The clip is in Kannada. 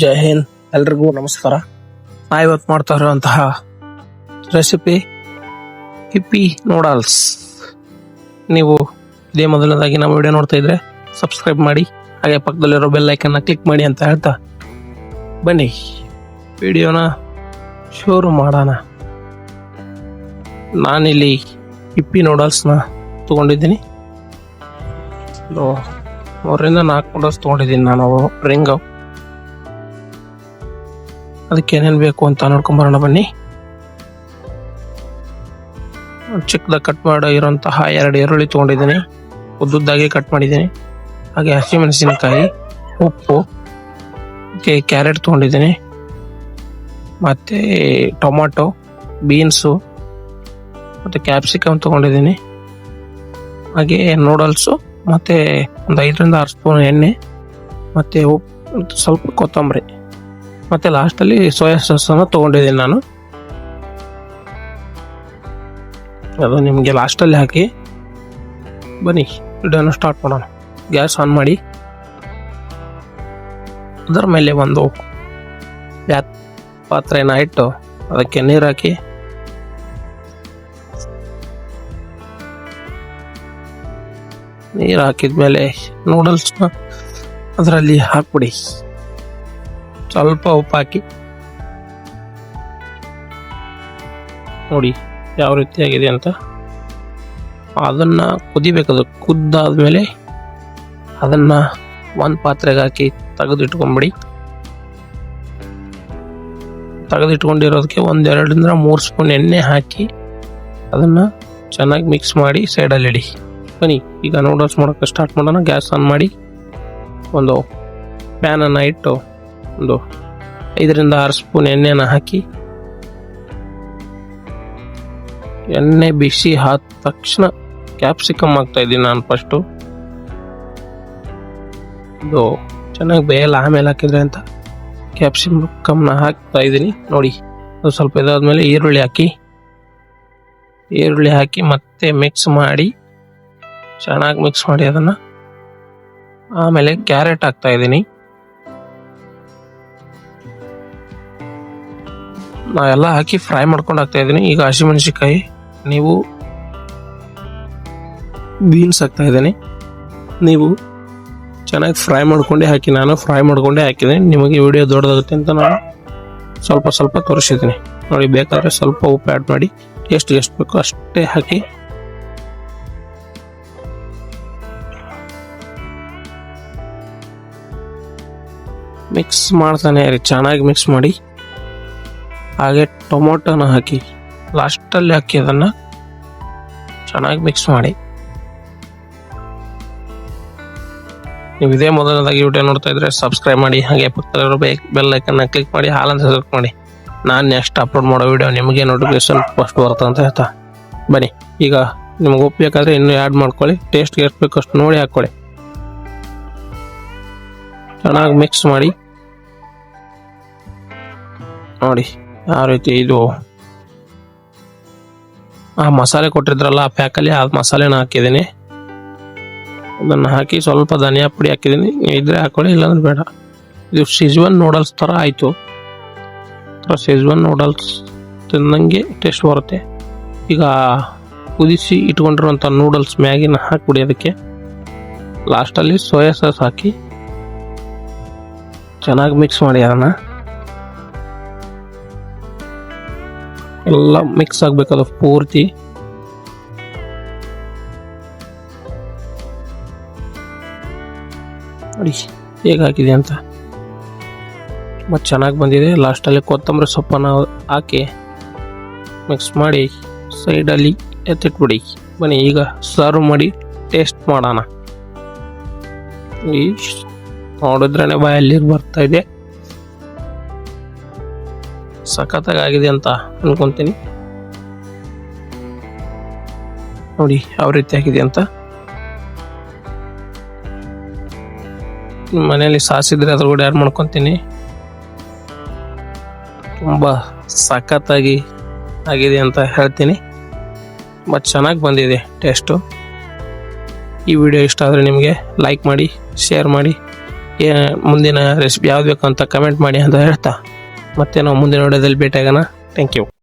ಜೈ ಹಿಂದ್, ಎಲ್ರಿಗೂ ನಮಸ್ಕಾರ. ನಾ ಇವತ್ತು ಮಾಡ್ತಾ ಇರುವಂತಹ ರೆಸಿಪಿ ಹಿಪ್ಪಿ ನೂಡಲ್ಸ್. ನೀವು ಇದೇ ಮೊದಲನೇದಾಗಿ ನಮ್ಮ ವಿಡಿಯೋ ನೋಡ್ತಾ ಇದ್ರೆ ಸಬ್ಸ್ಕ್ರೈಬ್ ಮಾಡಿ, ಹಾಗೆ ಪಕ್ಕದಲ್ಲಿರೋ ಬೆಲ್ ಐಕನ್ನ ಕ್ಲಿಕ್ ಮಾಡಿ ಅಂತ ಹೇಳ್ತಾ ಬನ್ನಿ ವಿಡಿಯೋನ ಶುರು ಮಾಡೋಣ. ನಾನಿಲ್ಲಿ ಹಿಪ್ಪಿ ನೂಡಲ್ಸ್ನ ತೊಗೊಂಡಿದ್ದೀನಿ. 3 ರಿಂದ 4 ನೂಡಲ್ಸ್ ತೊಗೊಂಡಿದ್ದೀನಿ ನಾನು, ರಿಂಗು. ಅದಕ್ಕೆ ಏನೇನು ಬೇಕು ಅಂತ ನೋಡ್ಕೊಂಬರೋಣ ಬನ್ನಿ. ಚಿಕ್ಕದಾಗಿ ಕಟ್ ಮಾಡಿರೋಂತಹ 2 ಈರುಳ್ಳಿ ತೊಗೊಂಡಿದ್ದೀನಿ, ಉದ್ದುದ್ದಾಗಿ ಕಟ್ ಮಾಡಿದ್ದೀನಿ. ಹಾಗೆ ಹಸಿಮೆಣಸಿನಕಾಯಿ, ಉಪ್ಪು, ಕ್ಯಾರೆಟ್ ತೊಗೊಂಡಿದ್ದೀನಿ, ಮತ್ತು ಟೊಮಾಟೊ, ಬೀನ್ಸು ಮತ್ತು ಕ್ಯಾಪ್ಸಿಕಮ್ ತೊಗೊಂಡಿದ್ದೀನಿ. ಹಾಗೆ ನೂಡಲ್ಸು ಮತ್ತು ಒಂದು 5 ರಿಂದ 6 ಸ್ಪೂನ್ ಎಣ್ಣೆ, ಮತ್ತು ಉಪ್ಪು, ಸ್ವಲ್ಪ ಕೊತ್ತಂಬರಿ, ಮತ್ತು ಲಾಸ್ಟಲ್ಲಿ ಸೋಯಾ ಸಾಸನ್ನು ತೊಗೊಂಡಿದ್ದೀನಿ ನಾನು. ಅದು ನಿಮಗೆ ಲಾಸ್ಟಲ್ಲಿ ಹಾಕಿ ಬನ್ನಿ ವಿಡಿಯೋನ ಸ್ಟಾರ್ಟ್ ಮಾಡೋಣ. ಗ್ಯಾಸ್ ಆನ್ ಮಾಡಿ, ಅದರ ಮೇಲೆ ಒಂದು ಪಾತ್ರೆನ ಇಟ್ಟು ಅದಕ್ಕೆ ನೀರು ಹಾಕಿ, ನೀರು ಹಾಕಿದ್ಮೇಲೆ ನೂಡಲ್ಸ್ನ ಅದರಲ್ಲಿ ಹಾಕ್ಬಿಡಿ. ಸ್ವಲ್ಪ ಉಪ್ಪು ಹಾಕಿ ನೋಡಿ ಯಾವ ರೀತಿ ಆಗಿದೆ ಅಂತ. ಅದನ್ನು ಕುದಿಬೇಕದು. ಕುದ್ದಾದ್ಮೇಲೆ ಅದನ್ನು ಒಂದು ಪಾತ್ರೆಗೆ ಹಾಕಿ ತೆಗೆದಿಟ್ಕೊಂಬಿಡಿ. ತೆಗೆದಿಟ್ಕೊಂಡಿರೋದಕ್ಕೆ 1-2 ರಿಂದ 3 ಸ್ಪೂನ್ ಎಣ್ಣೆ ಹಾಕಿ ಅದನ್ನು ಚೆನ್ನಾಗಿ ಮಿಕ್ಸ್ ಮಾಡಿ ಸೈಡಲ್ಲಿ ಇಡಿ. ಬನ್ನಿ ಈಗ ನೂಡಲ್ಸ್ ಮಾಡೋಕ್ಕೆ ಸ್ಟಾರ್ಟ್ ಮಾಡೋಣ. ಗ್ಯಾಸ್ ಆನ್ ಮಾಡಿ ಒಂದು ಪ್ಯಾನನ್ನು ಇಟ್ಟು ಒಂದು 5 ರಿಂದ 6 ಸ್ಪೂನ್ ಎಣ್ಣೆನ ಹಾಕಿ, ಎಣ್ಣೆ ಬಿಸಿ ಆದ ತಕ್ಷಣ ಕ್ಯಾಪ್ಸಿಕಮ್ ಹಾಕ್ತಾ ಇದ್ದೀನಿ ನಾನು. ಫಸ್ಟು ಇದು ಚೆನ್ನಾಗಿ ಬೇಯಲ್ಲ, ಆಮೇಲೆ ಹಾಕಿದ್ರೆ ಅಂತ ಕ್ಯಾಪ್ಸಿಕಮ್ನ ಹಾಕ್ತಾ ಇದ್ದೀನಿ. ನೋಡಿ ಅದು ಸ್ವಲ್ಪ ಇದಾದ್ಮೇಲೆ ಈರುಳ್ಳಿ ಹಾಕಿ ಮತ್ತೆ ಮಿಕ್ಸ್ ಮಾಡಿ, ಚೆನ್ನಾಗಿ ಮಿಕ್ಸ್ ಮಾಡಿ ಅದನ್ನು. ಆಮೇಲೆ ಕ್ಯಾರೆಟ್ ಹಾಕ್ತಾ ಇದ್ದೀನಿ. ನಾವೆಲ್ಲ ಹಾಕಿ ಫ್ರೈ ಮಾಡ್ಕೊಂಡು ಹಾಕ್ತಾ ಇದ್ದೀನಿ. ಈಗ ಹಸಿಮೆಣಸಿನಕಾಯಿ, ನೀವು ಬೀನ್ಸ್ ಹಾಕ್ತಾ ಇದ್ದೀನಿ. ನೀವು ಚೆನ್ನಾಗಿ ಫ್ರೈ ಮಾಡ್ಕೊಂಡೇ ಹಾಕಿ, ನಾನು ಫ್ರೈ ಮಾಡ್ಕೊಂಡೇ ಹಾಕಿದ್ದೀನಿ. ನಿಮಗೆ ವಿಡಿಯೋ ದೊಡ್ಡದಾಗುತ್ತೆ ಅಂತ ನಾನು ಸ್ವಲ್ಪ ತೋರಿಸಿದ್ದೀನಿ. ನೋಡಿ, ಬೇಕಾದರೆ ಸ್ವಲ್ಪ ಉಪ್ಪು ಆ್ಯಡ್ ಮಾಡಿ, ಎಷ್ಟು ಬೇಕೋ ಅಷ್ಟೇ ಹಾಕಿ ಮಿಕ್ಸ್ ಮಾಡ್ತಾನೆ ಇರಿ, ಚೆನ್ನಾಗಿ ಮಿಕ್ಸ್ ಮಾಡಿ. ಹಾಗೆ ಟೊಮೊಟೊನ ಹಾಕಿ ಲಾಸ್ಟಲ್ಲಿ ಹಾಕಿ ಅದನ್ನು ಚೆನ್ನಾಗಿ ಮಿಕ್ಸ್ ಮಾಡಿ. ನೀವು ಇದೇ ಮೊದಲನೇದಾಗಿ ವಿಡಿಯೋ ನೋಡ್ತಾ ಇದ್ರೆ ಸಬ್ಸ್ಕ್ರೈಬ್ ಮಾಡಿ, ಹಾಗೆ ಪಕ್ಕದಲ್ಲಿರೋ ಬೆಲ್ ಐಕನ್ನ ಕ್ಲಿಕ್ ಮಾಡಿ, ಹಾಲ್ ಅಂತ ಕ್ಲಿಕ್ ಮಾಡಿ. ನಾನು ನೆಕ್ಸ್ಟ್ ಅಪ್ಲೋಡ್ ಮಾಡೋ ವಿಡಿಯೋ ನಿಮಗೆ ನೋಟಿಫಿಕೇಶನ್ ಫಸ್ಟ್ ಬರುತ್ತೆ ಅಂತ ಹೇಳ್ತಾ ಬನ್ನಿ. ಈಗ ನಿಮ್ಗೆ ಉಪ್ಪು ಬೇಕಾದರೆ ಇನ್ನೂ ಆ್ಯಡ್ ಮಾಡ್ಕೊಳ್ಳಿ, ಟೇಸ್ಟ್ಗೆ ಎಷ್ಟು ಬೇಕೋ ಅಷ್ಟು ನೋಡಿ ಹಾಕ್ಕೊಳ್ಳಿ. ಚೆನ್ನಾಗಿ ಮಿಕ್ಸ್ ಮಾಡಿ. ನೋಡಿ ಯಾವ ರೀತಿ ಇದು ಆ ಮಸಾಲೆ ಕೊಟ್ಟಿದ್ರಲ್ಲ ಆ ಪ್ಯಾಕಲ್ಲಿ, ಆ ಮಸಾಲೆನ ಹಾಕಿದ್ದೀನಿ. ಅದನ್ನು ಹಾಕಿ ಸ್ವಲ್ಪ ಧನಿಯಾ ಪುಡಿ ಹಾಕಿದ್ದೀನಿ. ಇದ್ರೆ ಹಾಕೊಳ್ಳಿ, ಇಲ್ಲಾಂದ್ರೆ ಬೇಡ. ಇದು ಶೆಜ್ವಾನ್ ನೂಡಲ್ಸ್ ಥರ ಆಯಿತು. ಶೆಜ್ವಾನ್ ನೂಡಲ್ಸ್ ತಿಂದಂಗೆ ಟೇಸ್ಟ್ ಬರುತ್ತೆ. ಈಗ ಕುದಿಸಿ ಇಟ್ಕೊಂಡಿರುವಂಥ ನೂಡಲ್ಸ್ ಮ್ಯಾಗಿನ ಹಾಕ್ಬಿಡಿ. ಅದಕ್ಕೆ ಲಾಸ್ಟಲ್ಲಿ ಸೋಯಾ ಸಾಸ್ ಹಾಕಿ ಚೆನ್ನಾಗಿ ಮಿಕ್ಸ್ ಮಾಡಿ. ಅದನ್ನು ಎಲ್ಲ ಮಿಕ್ಸ್ ಆಗಬೇಕದು ಪೂರ್ತಿ. ನೋಡಿ ಹೇಗೆ ಹಾಕಿದೆ ಅಂತ, ತುಂಬ ಚೆನ್ನಾಗಿ ಬಂದಿದೆ. ಲಾಸ್ಟಲ್ಲಿ ಕೊತ್ತಂಬರಿ ಸೊಪ್ಪನ್ನು ಹಾಕಿ ಮಿಕ್ಸ್ ಮಾಡಿ ಸೈಡಲ್ಲಿ ಎತ್ತಿಟ್ಬಿಡಿ. ಬನ್ನಿ ಈಗ ಸರ್ವ್ ಮಾಡಿ ಟೇಸ್ಟ್ ಮಾಡೋಣ. ನೋಡಿದ್ರೇ ಬಾಯಲ್ಲಿ ಬರ್ತಾ ಇದೆ. ಸಖತ್ತಾಗಿ ಆಗಿದೆ ಅಂತ ಅನ್ಕೊಂತೀನಿ. ನೋಡಿ ಯಾವ ರೀತಿ ಆಗಿದೆ ಅಂತ. ನಿಮ್ಮ ಮನೆಯಲ್ಲಿ ಸಾಸಿದ್ರೆ ಅದ್ರ ಕೂಡ ಆ್ಯಡ್ ಮಾಡ್ಕೊತೀನಿ. ತುಂಬ ಸಖತ್ತಾಗಿ ಆಗಿದೆ ಅಂತ ಹೇಳ್ತೀನಿ. ತುಂಬ ಚೆನ್ನಾಗಿ ಬಂದಿದೆ ಟೇಸ್ಟು. ಈ ವಿಡಿಯೋ ಇಷ್ಟ ಆದರೆ ನಿಮಗೆ ಲೈಕ್ ಮಾಡಿ, ಶೇರ್ ಮಾಡಿ, ಮುಂದಿನ ರೆಸಿಪಿ ಯಾವ್ದು ಬೇಕು ಅಂತ ಕಮೆಂಟ್ ಮಾಡಿ ಅಂತ ಹೇಳ್ತಾ ಮತ್ತೆ ನಾವು ಮುಂದಿನ ವಿಡಿಯೋದಲ್ಲಿ ಭೇಟಿಯಾಗೋಣ. Thank you.